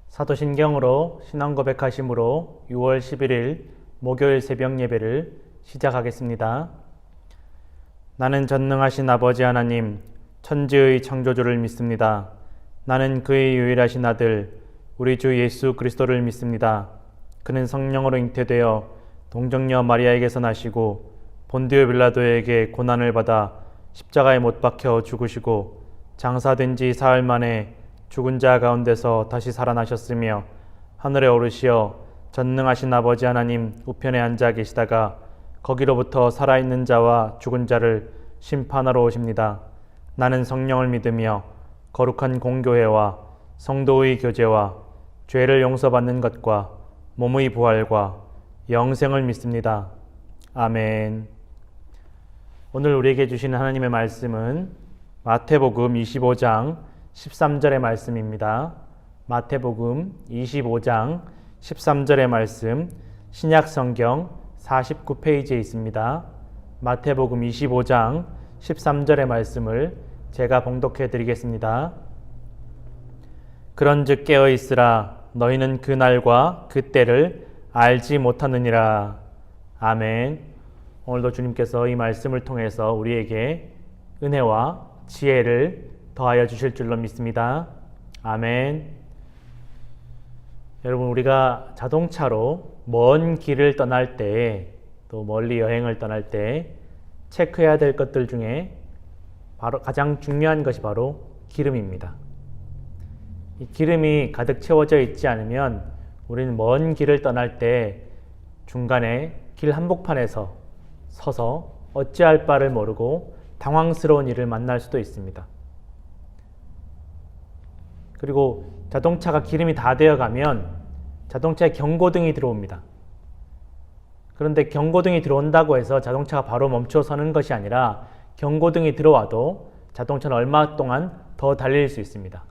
사도신경으로 신앙 고백하심으로 6월 11일 목요일 새벽 예배를 시작하겠습니다. 나는 전능하신 아버지 하나님, 천지의 창조주를 믿습니다. 나는 그의 유일하신 아들, 우리 주 예수 그리스도를 믿습니다. 그는 성령으로 잉태되어 동정녀 마리아에게서 나시고 본디오 빌라도에게 고난을 받아 십자가에 못 박혀 죽으시고 장사된 지 사흘 만에 죽은 자 가운데서 다시 살아나셨으며 하늘에 오르시어 전능하신 아버지 하나님 우편에 앉아 계시다가 거기로부터 살아있는 자와 죽은 자를 심판하러 오십니다. 나는 성령을 믿으며 거룩한 공교회와 성도의 교제와 죄를 용서받는 것과 몸의 부활과 영생을 믿습니다. 아멘. 오늘 우리에게 주시는 하나님의 말씀은 마태복음 25장 13절의 말씀입니다. 마태복음 25장 13절의 말씀, 신약성경 49페이지에 있습니다. 마태복음 25장 13절의 말씀을 제가 봉독해 드리겠습니다. 그런즉 깨어 있으라. 너희는 그 날과 그 때를 알지 못하느니라. 아멘. 오늘도 주님께서 이 말씀을 통해서 우리에게 은혜와 지혜를 더하여 주실 줄로 믿습니다. 아멘. 여러분, 우리가 자동차로 먼 길을 떠날 때, 또 멀리 여행을 떠날 때 체크해야 될 것들 중에 바로 가장 중요한 것이 바로 기름입니다. 이 기름이 가득 채워져 있지 않으면 우리는 먼 길을 떠날 때 중간에 길 한복판에서 서서 어찌할 바를 모르고 당황스러운 일을 만날 수도 있습니다. 그리고 자동차가 기름이 다 되어가면 자동차에 경고등이 들어옵니다. 그런데 경고등이 들어온다고 해서 자동차가 바로 멈춰 서는 것이 아니라 경고등이 들어와도 자동차는 얼마 동안 더 달릴 수 있습니다.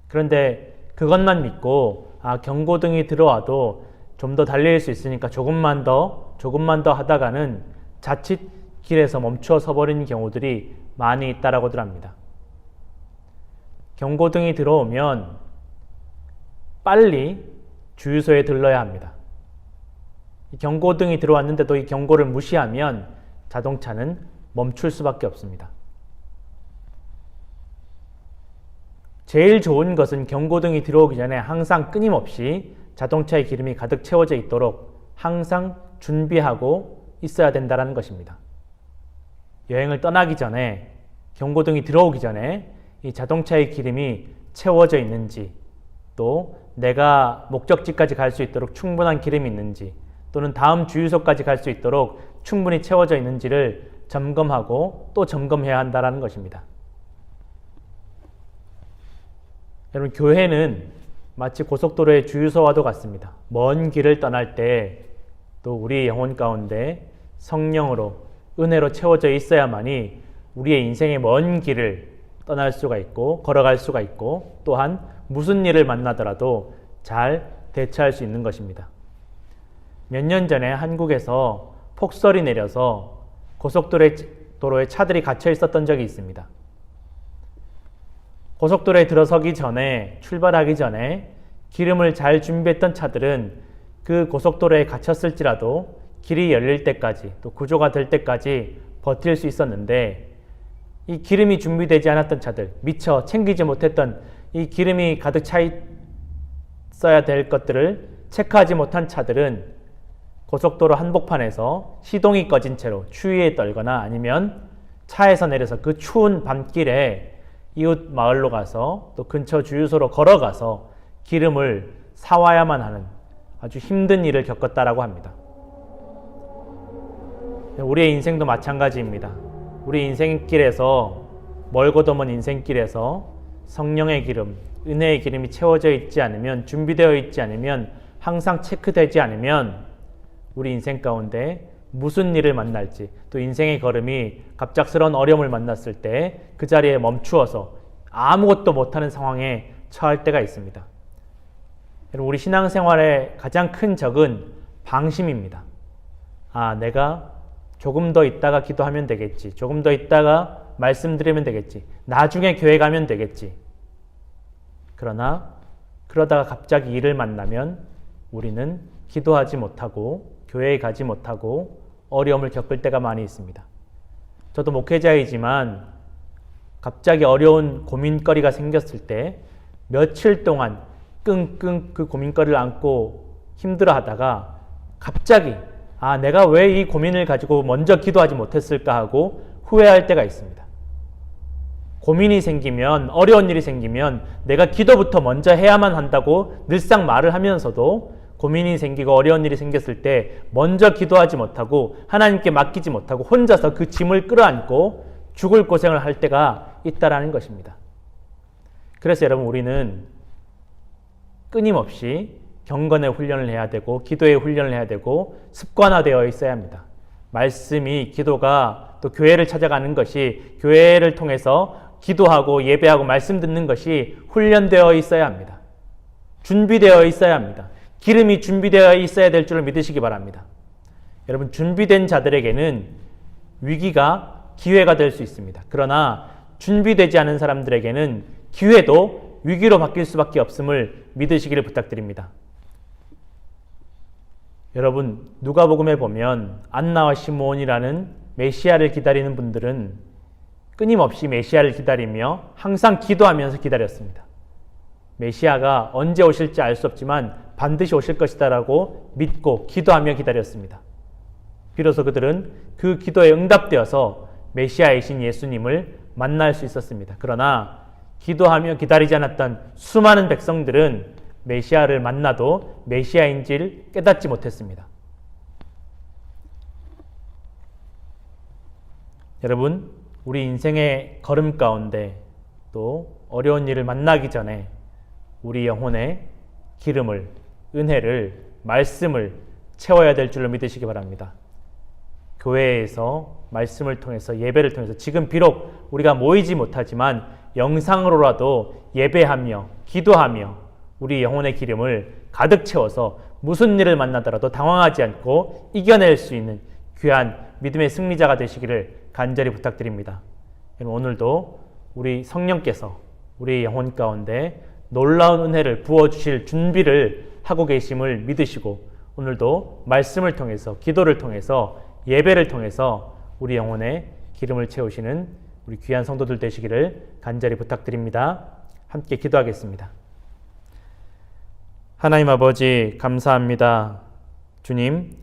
그런데 그것만 믿고 경고등이 들어와도 좀 더 달릴 수 있으니까 조금만 더 하다가는 자칫 길에서 멈춰 서버리는 경우들이 많이 있다라고들 합니다. 경고등이 들어오면 빨리 주유소에 들러야 합니다. 경고등이 들어왔는데도 이 경고를 무시하면 자동차는 멈출 수밖에 없습니다. 제일 좋은 것은 경고등이 들어오기 전에 항상 끊임없이 자동차의 기름이 가득 채워져 있도록 항상 준비하고 있어야 된다는 것입니다. 여행을 떠나기 전에, 경고등이 들어오기 전에 이 자동차의 기름이 채워져 있는지, 또 내가 목적지까지 갈 수 있도록 충분한 기름이 있는지, 또는 다음 주유소까지 갈 수 있도록 충분히 채워져 있는지를 점검하고 또 점검해야 한다는 것입니다. 여러분, 교회는 마치 고속도로의 주유소와도 같습니다. 먼 길을 떠날 때 또 우리의 영혼 가운데 성령으로, 은혜로 채워져 있어야만이 우리의 인생의 먼 길을 떠날 수가 있고 걸어갈 수가 있고 또한 무슨 일을 만나더라도 잘 대처할 수 있는 것입니다. 몇 년 전에 한국에서 폭설이 내려서 고속도로에 차들이 갇혀 있었던 적이 있습니다. 고속도로에 들어서기 전에, 출발하기 전에 기름을 잘 준비했던 차들은 그 고속도로에 갇혔을지라도 길이 열릴 때까지, 또 구조가 될 때까지 버틸 수 있었는데, 이 기름이 준비되지 않았던 차들, 미처 챙기지 못했던 이 기름이 가득 차 있어야 될 것들을 체크하지 못한 차들은 고속도로 한복판에서 시동이 꺼진 채로 추위에 떨거나 아니면 차에서 내려서 그 추운 밤길에 이웃 마을로 가서 또 근처 주유소로 걸어가서 기름을 사와야만 하는 아주 힘든 일을 겪었다라고 합니다. 우리의 인생도 마찬가지입니다. 우리 인생길에서, 멀고도 먼 인생길에서 성령의 기름, 은혜의 기름이 채워져 있지 않으면, 준비되어 있지 않으면, 항상 체크되지 않으면 우리 인생 가운데 무슨 일을 만날지, 또 인생의 걸음이 갑작스러운 어려움을 만났을 때 그 자리에 멈추어서 아무것도 못하는 상황에 처할 때가 있습니다. 우리 신앙생활의 가장 큰 적은 방심입니다. 내가 조금 더 있다가 기도하면 되겠지. 조금 더 있다가 말씀드리면 되겠지. 나중에 교회 가면 되겠지. 그러나 그러다가 갑자기 일을 만나면 우리는 기도하지 못하고 교회에 가지 못하고 어려움을 겪을 때가 많이 있습니다. 저도 목회자이지만 갑자기 어려운 고민거리가 생겼을 때 며칠 동안 끙끙 그 고민거리를 안고 힘들어하다가 갑자기 내가 왜 이 고민을 가지고 먼저 기도하지 못했을까 하고 후회할 때가 있습니다. 고민이 생기면, 어려운 일이 생기면 내가 기도부터 먼저 해야만 한다고 늘상 말을 하면서도 고민이 생기고 어려운 일이 생겼을 때 먼저 기도하지 못하고 하나님께 맡기지 못하고 혼자서 그 짐을 끌어안고 죽을 고생을 할 때가 있다라는 것입니다. 그래서 여러분, 우리는 끊임없이 경건의 훈련을 해야 되고 기도의 훈련을 해야 되고 습관화되어 있어야 합니다. 말씀이, 기도가 또 교회를 찾아가는 것이, 교회를 통해서 기도하고 예배하고 말씀 듣는 것이 훈련되어 있어야 합니다. 준비되어 있어야 합니다. 기름이 준비되어 있어야 될 줄을 믿으시기 바랍니다. 여러분, 준비된 자들에게는 위기가 기회가 될 수 있습니다. 그러나 준비되지 않은 사람들에게는 기회도 위기로 바뀔 수밖에 없음을 믿으시기를 부탁드립니다. 여러분, 누가복음에 보면 안나와 시므온이라는 메시아를 기다리는 분들은 끊임없이 메시아를 기다리며 항상 기도하면서 기다렸습니다. 메시아가 언제 오실지 알 수 없지만 반드시 오실 것이다라고 믿고 기도하며 기다렸습니다. 비로소 그들은 그 기도에 응답되어서 메시아이신 예수님을 만날 수 있었습니다. 그러나 기도하며 기다리지 않았던 수많은 백성들은 메시아를 만나도 메시아인지를 깨닫지 못했습니다. 여러분, 우리 인생의 걸음 가운데 또 어려운 일을 만나기 전에 우리 영혼의 기름을, 은혜를, 말씀을 채워야 될 줄로 믿으시기 바랍니다. 교회에서 말씀을 통해서, 예배를 통해서, 지금 비록 우리가 모이지 못하지만 영상으로라도 예배하며 기도하며 우리 영혼의 기름을 가득 채워서 무슨 일을 만나더라도 당황하지 않고 이겨낼 수 있는 귀한 믿음의 승리자가 되시기를 간절히 부탁드립니다. 오늘도 우리 성령께서 우리 영혼 가운데 놀라운 은혜를 부어주실 준비를 하고 계심을 믿으시고 오늘도 말씀을 통해서, 기도를 통해서, 예배를 통해서 우리 영혼의 기름을 채우시는 우리 귀한 성도들 되시기를 간절히 부탁드립니다. 함께 기도하겠습니다. 하나님 아버지, 감사합니다. 주님,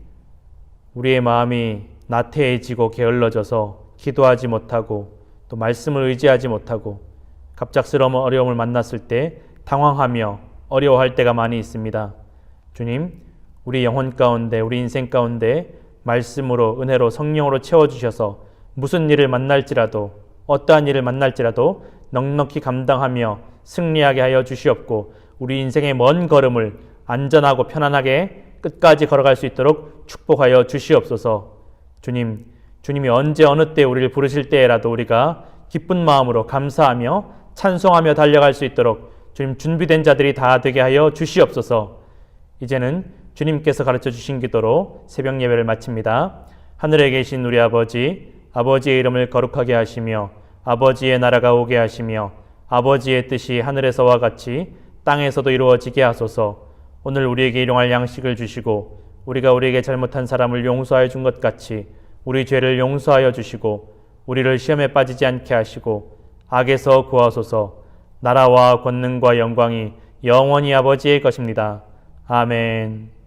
우리의 마음이 나태해지고 게을러져서 기도하지 못하고 또 말씀을 의지하지 못하고 갑작스러운 어려움을 만났을 때 당황하며 어려워할 때가 많이 있습니다. 주님, 우리 영혼 가운데, 우리 인생 가운데 말씀으로, 은혜로, 성령으로 채워주셔서 무슨 일을 만날지라도, 어떠한 일을 만날지라도 넉넉히 감당하며 승리하게 하여 주시옵고 우리 인생의 먼 걸음을 안전하고 편안하게 끝까지 걸어갈 수 있도록 축복하여 주시옵소서. 주님, 주님이 언제 어느 때 우리를 부르실 때라도 우리가 기쁜 마음으로 감사하며 찬송하며 달려갈 수 있도록 주님 준비된 자들이 다 되게 하여 주시옵소서. 이제는 주님께서 가르쳐 주신 기도로 새벽 예배를 마칩니다. 하늘에 계신 우리 아버지, 아버지의 이름을 거룩하게 하시며 아버지의 나라가 오게 하시며 아버지의 뜻이 하늘에서와 같이 땅에서도 이루어지게 하소서. 오늘 우리에게 일용할 양식을 주시고 우리가 우리에게 잘못한 사람을 용서하여 준 것 같이 우리 죄를 용서하여 주시고 우리를 시험에 빠지지 않게 하시고 악에서 구하소서. 나라와 권능과 영광이 영원히 아버지의 것입니다. 아멘.